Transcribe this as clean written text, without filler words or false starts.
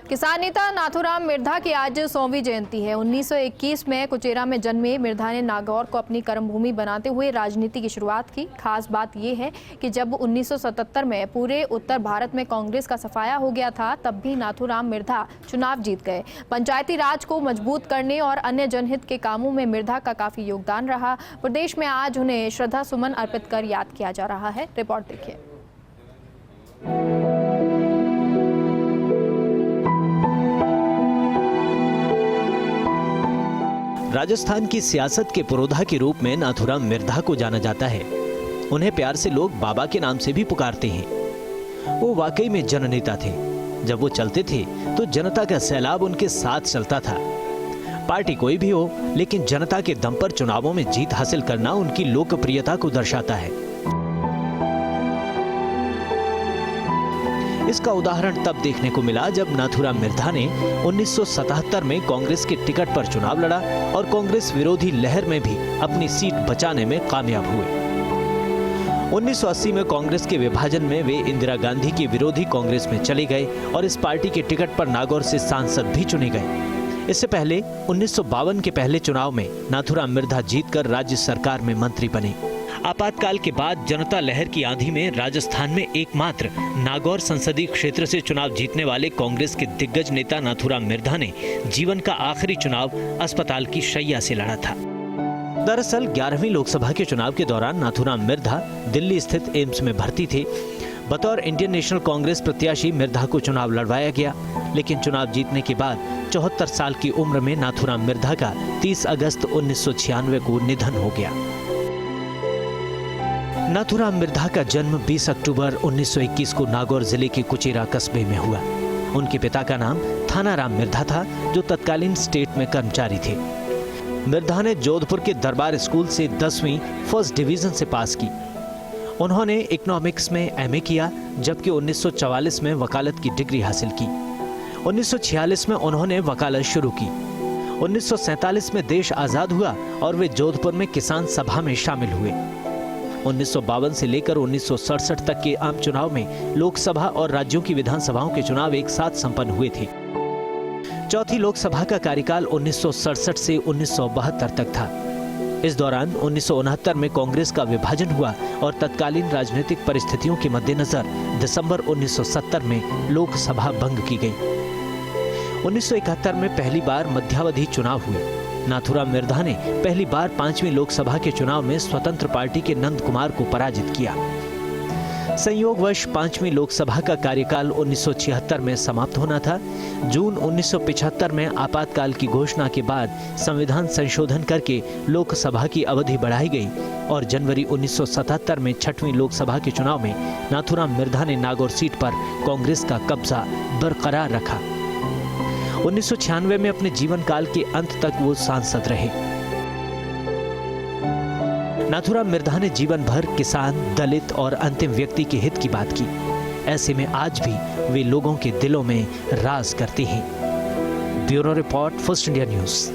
किसान नेता नाथूराम मिर्धा की आज 100वीं जयंती है। 1921 में कुचेरा में जन्मे मिर्धा ने नागौर को अपनी कर्मभूमि बनाते हुए राजनीति की शुरुआत की। खास बात यह है कि जब 1977 में पूरे उत्तर भारत में कांग्रेस का सफाया हो गया था, तब भी नाथूराम मिर्धा चुनाव जीत गए। पंचायती राज को मजबूत करने और अन्य जनहित के कामों में मिर्धा का काफी योगदान रहा। प्रदेश में आज उन्हें श्रद्धा सुमन अर्पित कर याद किया जा रहा है। रिपोर्ट देखिए। राजस्थान की सियासत के पुरोधा के रूप में नाथूराम मिर्धा को जाना जाता है। उन्हें प्यार से लोग बाबा के नाम से भी पुकारते हैं। वो वाकई में जननेता थे। जब वो चलते थे तो जनता का सैलाब उनके साथ चलता था। पार्टी कोई भी हो, लेकिन जनता के दम पर चुनावों में जीत हासिल करना उनकी लोकप्रियता को दर्शाता है। इसका उदाहरण तब देखने को मिला जब नाथूराम मिर्धा ने 1977 में कांग्रेस के टिकट पर चुनाव लड़ा और कांग्रेस विरोधी लहर में भी अपनी सीट बचाने में कामयाब हुए। 1980 में कांग्रेस के विभाजन में वे इंदिरा गांधी की विरोधी कांग्रेस में चले गए और इस पार्टी के टिकट पर नागौर से सांसद भी चुने गए। इससे पहले 1952 के पहले चुनाव में नाथूराम मिर्धा जीतकर राज्य सरकार में मंत्री बने। आपातकाल के बाद जनता लहर की आंधी में राजस्थान में एकमात्र नागौर संसदीय क्षेत्र से चुनाव जीतने वाले कांग्रेस के दिग्गज नेता नाथूराम मिर्धा ने जीवन का आखिरी चुनाव अस्पताल की शैय्या से लड़ा था। दरअसल 11वीं लोकसभा के चुनाव के दौरान नाथूराम मिर्धा दिल्ली स्थित एम्स में भर्ती थे। बतौर इंडियन नेशनल कांग्रेस प्रत्याशी मिर्धा को चुनाव लड़वाया गया, लेकिन चुनाव जीतने के बाद 74 साल की उम्र में नाथूराम मिर्धा का 30 अगस्त 1996 को निधन हो गया। नाथूराम मिर्धा का जन्म 20 अक्टूबर 1921 को नागौर जिले के कुचेरा कस्बे में हुआ। उनके पिता का नाम थानाराम मिर्धा था, जो तत्कालीन स्टेट में कर्मचारी थे। मिर्धा ने जोधपुर के दरबार स्कूल से 10वीं फर्स्ट डिवीजन से पास की। उन्होंने इकोनॉमिक्स में एमए किया, जबकि 1944 में वकालत की डिग्री हासिल की। 1946 में उन्होंने वकालत शुरू की। 1947 में देश आजाद हुआ और वे जोधपुर में किसान सभा में शामिल हुए। 1952 से लेकर 1967 तक के आम चुनाव में लोकसभा और राज्यों की विधानसभाओं के चुनाव एक साथ संपन्न हुए थे। चौथी लोकसभा का कार्यकाल 1967 से 1972 तक था। इस दौरान 1969 में कांग्रेस का विभाजन हुआ और तत्कालीन राजनीतिक परिस्थितियों के मद्देनजर दिसंबर 1970 में लोकसभा भंग की गई। 1971 में पहली बार मध्यावधि चुनाव हुए। नाथूराम मिर्धा ने पहली बार 5वीं लोकसभा के चुनाव में स्वतंत्र पार्टी के नंद कुमार को पराजित किया। संयोगवश 5वीं लोकसभा का कार्यकाल 1976 में समाप्त होना था। जून 1975 में आपातकाल की घोषणा के बाद संविधान संशोधन करके लोकसभा की अवधि बढ़ाई गई और जनवरी 1977 में 6वीं लोकसभा के चुनाव में नाथूराम मिर्धा ने नागौर सीट पर कांग्रेस का कब्जा बरकरार रखा। 1996 में अपने जीवन काल के अंत तक वो सांसद रहे। नाथूराम मिर्धा ने जीवन भर किसान, दलित और अंतिम व्यक्ति के हित की बात की। ऐसे में आज भी वे लोगों के दिलों में राज करते हैं। Bureau report, first India news.